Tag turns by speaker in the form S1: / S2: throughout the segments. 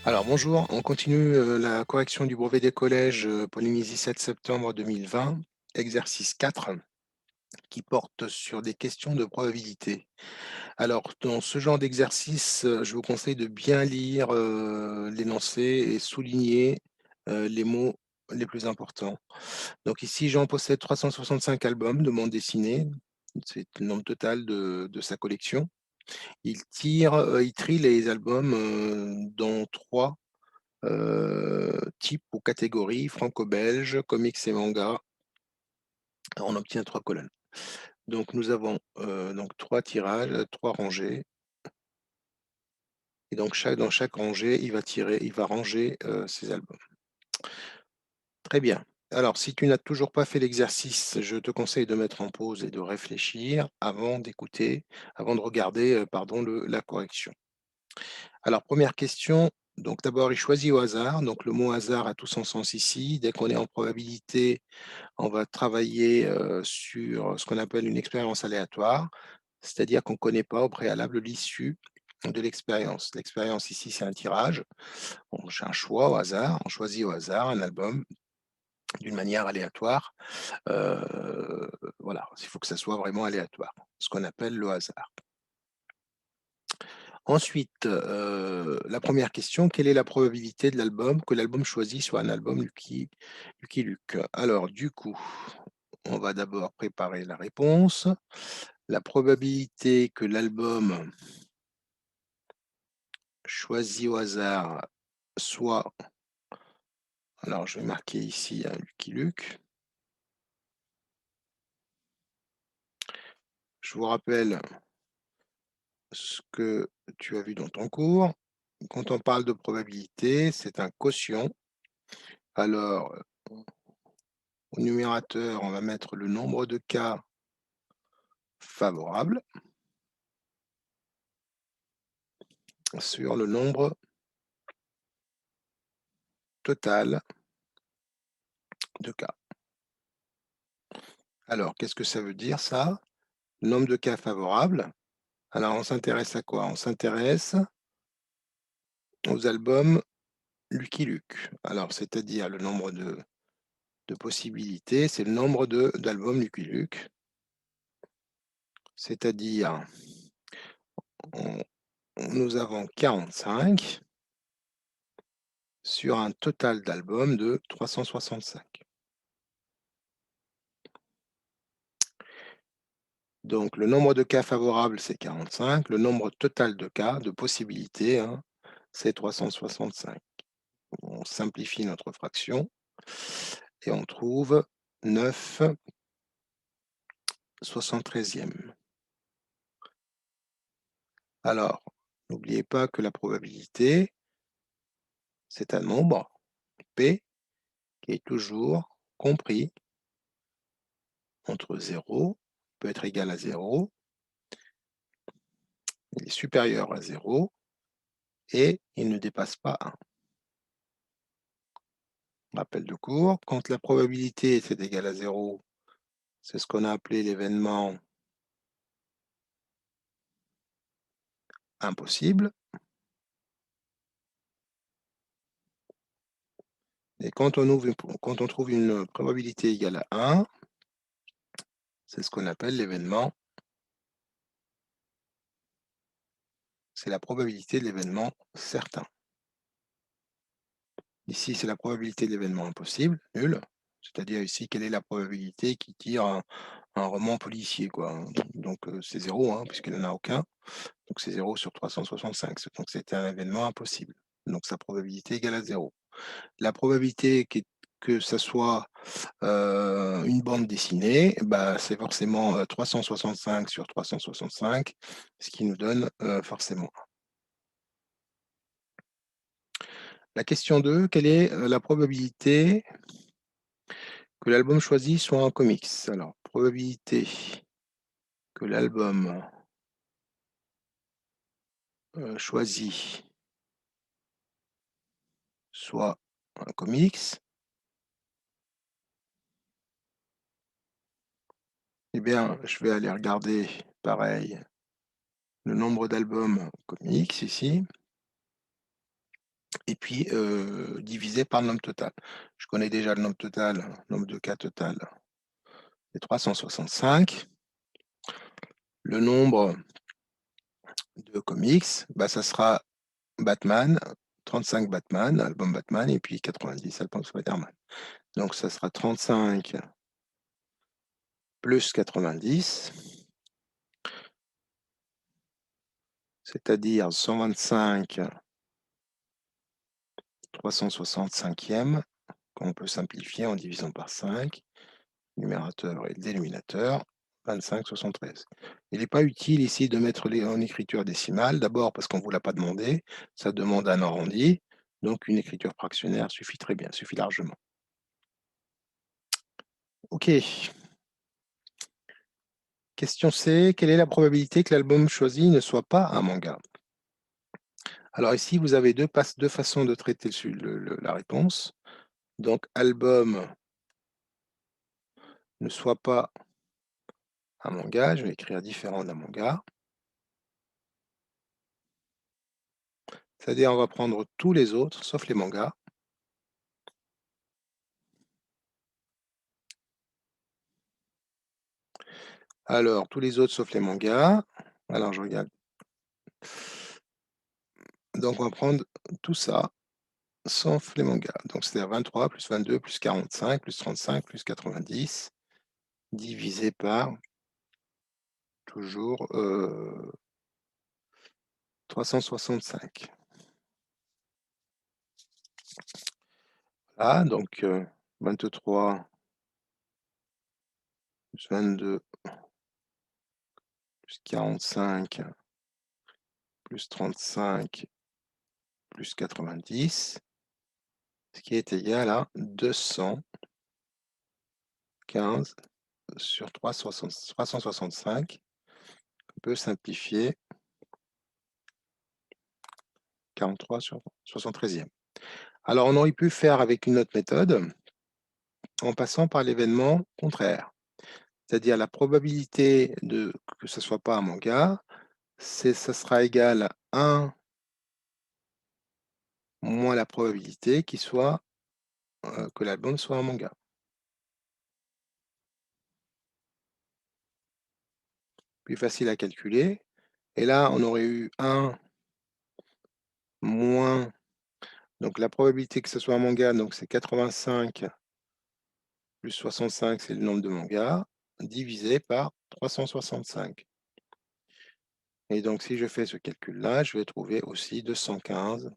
S1: Alors bonjour, on continue la correction du brevet des collèges Polynésie 7 septembre 2020, exercice 4, qui porte sur des questions de probabilité. Alors dans ce genre d'exercice, je vous conseille de bien lire l'énoncé et souligner les mots les plus importants. Donc ici, Jean possède 365 albums de bande dessinée, c'est le nombre total de sa collection. Il trie les albums dans trois type ou catégorie franco-belge, comics et manga, on obtient 3 colonnes. Donc nous avons, donc 3 tirages, 3 rangées et donc dans chaque rangée, il va ranger, ses albums. Très bien. Alors si tu n'as toujours pas fait l'exercice, je te conseille de mettre en pause et de réfléchir avant de regarder, pardon, la correction. Alors première question, donc d'abord il choisit au hasard, donc le mot hasard a tout son sens ici. Dès qu'on est en probabilité, on va travailler sur ce qu'on appelle une expérience aléatoire, c'est-à-dire qu'on ne connaît pas au préalable l'issue de l'expérience. L'expérience ici, c'est un tirage. On fait un choix au hasard, on choisit au hasard un album d'une manière aléatoire. Voilà, il faut que ça soit vraiment aléatoire, ce qu'on appelle le hasard. Ensuite, la première question, quelle est la probabilité de l'album que l'album choisi soit un album Lucky Luke? Alors, du coup, on va d'abord préparer la réponse. La probabilité que l'album choisi au hasard soit, alors je vais marquer ici un Lucky Luke. Je vous rappelle ce que tu as vu dans ton cours. Quand on parle de probabilité, c'est un quotient. Alors, au numérateur, on va mettre le nombre de cas favorables sur le nombre total de cas. Alors, qu'est-ce que ça veut dire ça? Nombre de cas favorables. Alors, on s'intéresse à quoi? On s'intéresse aux albums Lucky Luke. Alors, c'est-à-dire le nombre de possibilités, c'est le nombre d'albums Lucky Luke. C'est-à-dire, nous avons 45 sur un total d'albums de 365. Donc, le nombre de cas favorables, c'est 45. Le nombre total de cas, de possibilités, hein, c'est 365. On simplifie notre fraction et on trouve 9 73e. Alors, n'oubliez pas que la probabilité, c'est un nombre, P, qui est toujours compris entre 0, peut être égal à 0, il est supérieur à 0 et il ne dépasse pas 1. Rappel de cours, quand la probabilité est égale à 0, c'est ce qu'on a appelé l'événement impossible. Et quand on trouve une probabilité égale à 1, c'est ce qu'on appelle l'événement, c'est la probabilité de l'événement certain. Ici, c'est la probabilité de l'événement impossible, nul. C'est-à-dire ici, quelle est la probabilité qui tire un roman policier, quoi. Donc c'est 0, hein, puisqu'il n'en a aucun. Donc c'est 0 sur 365. Donc c'était un événement impossible. Donc sa probabilité égale à 0. La probabilité que ça soit une bande dessinée, bah, c'est forcément 365 sur 365, ce qui nous donne forcément. La question 2, quelle est la probabilité que l'album choisi soit un comics? Alors, probabilité que l'album choisi soit un comics, eh bien, je vais aller regarder, pareil, le nombre d'albums comics ici. et puis divisé par le nombre total. Je connais déjà le nombre total, le nombre de cas total, c'est 365. Le nombre de comics, bah, ça sera Batman, 35 Batman, album Batman, et puis 90 albums Spider-Man. Donc ça sera 35 plus 90, c'est-à-dire 125 365e, qu'on peut simplifier en divisant par 5, numérateur et dénominateur, 25,73. Il n'est pas utile ici de mettre en écriture décimale, d'abord parce qu'on ne vous l'a pas demandé, ça demande un arrondi, donc une écriture fractionnaire suffit très bien, suffit largement. Ok. Question C, quelle est la probabilité que l'album choisi ne soit pas un manga? Alors ici, vous avez deux façons de traiter la réponse. Donc, album ne soit pas un manga, je vais écrire différent d'un manga. C'est-à-dire, on va prendre tous les autres, sauf les mangas. Alors, tous les autres, sauf les mangas. Alors, je regarde. Donc, on va prendre tout ça, sauf les mangas. Donc, c'est-à-dire 23 plus 22 plus 45 plus 35 plus 90, divisé par toujours 365. Voilà, donc 23 plus 22 plus 45 plus 35 plus 90, ce qui est égal à 215 sur 365. On peut simplifier 43 sur 73e. Alors, on aurait pu faire avec une autre méthode en passant par l'événement contraire. C'est-à-dire la probabilité que ce ne soit pas un manga, ça sera égal à 1 moins la probabilité que l'album soit un manga. Plus facile à calculer. Et là, on aurait eu 1 moins, donc la probabilité que ce soit un manga, donc c'est 85 plus 65, c'est le nombre de mangas, divisé par 365. Et donc, si je fais ce calcul-là, je vais trouver aussi 215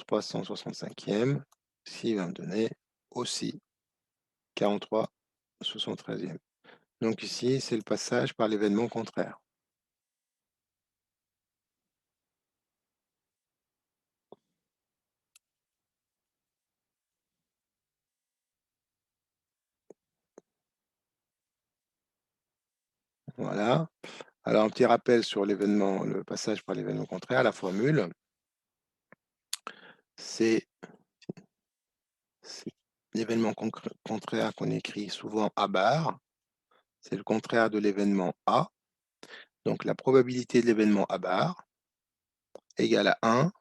S1: 365e, ce qui va me donner aussi 43 73e. Donc ici, c'est le passage par l'événement contraire. Voilà. Alors, un petit rappel sur le passage par l'événement contraire, la formule, c'est l'événement contraire qu'on écrit souvent à barre, c'est le contraire de l'événement A. Donc, la probabilité de l'événement A bar égale à 1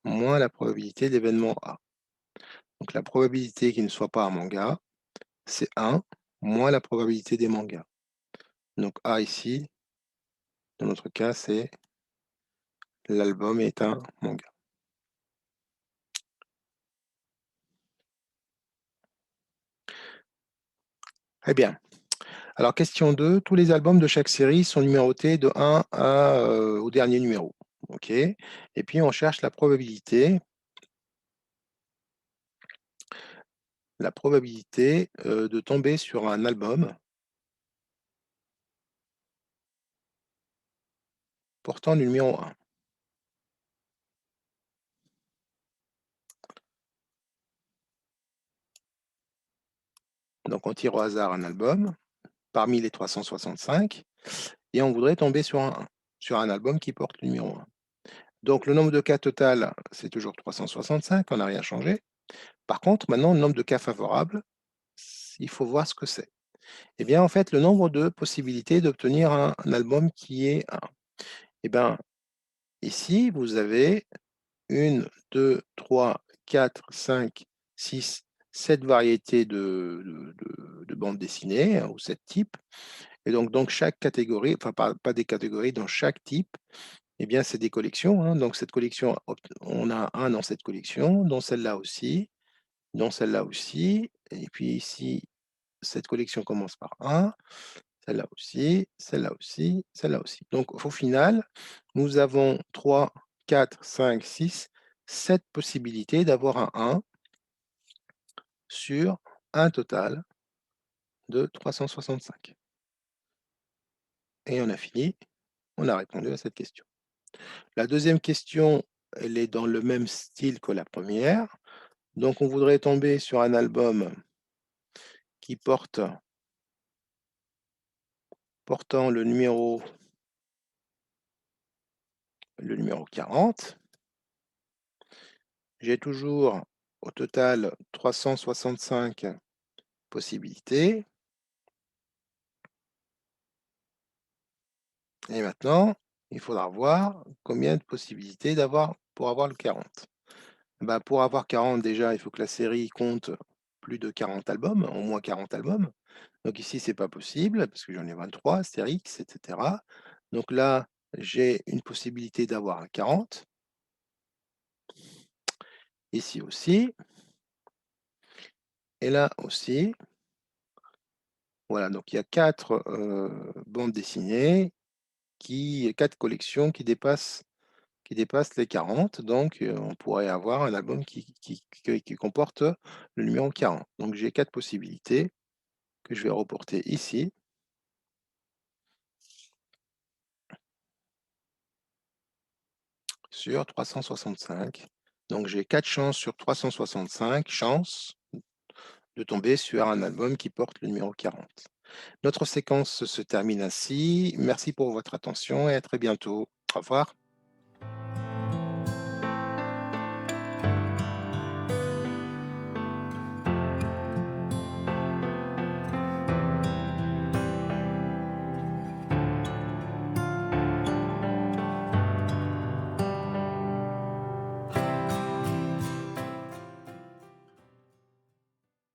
S1: moins la probabilité de l'événement A. Donc, la probabilité qu'il ne soit pas un manga, c'est 1 moins la probabilité des mangas. Donc, A ici, dans notre cas, c'est l'album est un manga. Très bien. Alors, question 2, tous les albums de chaque série sont numérotés de 1 au dernier numéro. OK. Et puis, on cherche la probabilité de tomber sur un album portant le numéro 1. Donc, on tire au hasard un album parmi les 365 et on voudrait tomber sur un album qui porte le numéro 1. Donc, le nombre de cas total, c'est toujours 365, on n'a rien changé. Par contre, maintenant, le nombre de cas favorables, il faut voir ce que c'est. Eh bien, en fait, le nombre de possibilités d'obtenir un album qui est 1. Eh bien, ici, vous avez 1, 2, 3, 4, 5, 6, 7 variétés de bandes dessinées, hein, ou 7 types. Et donc chaque catégorie, enfin pas des catégories, dans chaque type, eh bien, c'est des collections, hein. Donc cette collection, hop, on a un dans cette collection, dans celle-là aussi, dans celle-là aussi. Et puis ici, cette collection commence par un, celle-là aussi, celle-là aussi, celle-là aussi. Donc au final, nous avons 3, 4, 5, 6, 7 possibilités d'avoir un 1 sur un total de 365. Et on a fini, on a répondu à cette question. La deuxième question, elle est dans le même style que la première. Donc on voudrait tomber sur un album qui portant le numéro 40. J'ai toujours au total 365 possibilités. Et maintenant, il faudra voir combien de possibilités d'avoir pour avoir le 40. Bah, pour avoir 40, déjà, il faut que la série compte plus de 40 albums, au moins 40 albums. Donc ici, c'est pas possible parce que j'en ai 23, Astérix, et cetera. Donc là, j'ai une possibilité d'avoir un 40. Ici aussi, et là aussi. Voilà, donc il y a 4 bandes dessinées, 4 collections qui dépassent les 40. Donc on pourrait avoir un album qui comporte le numéro 40. Donc j'ai 4 possibilités que je vais reporter ici. Sur 365. Donc j'ai 4 chances sur 365 chances de tomber sur un album qui porte le numéro 40. Notre séquence se termine ainsi. Merci pour votre attention et à très bientôt. Au revoir.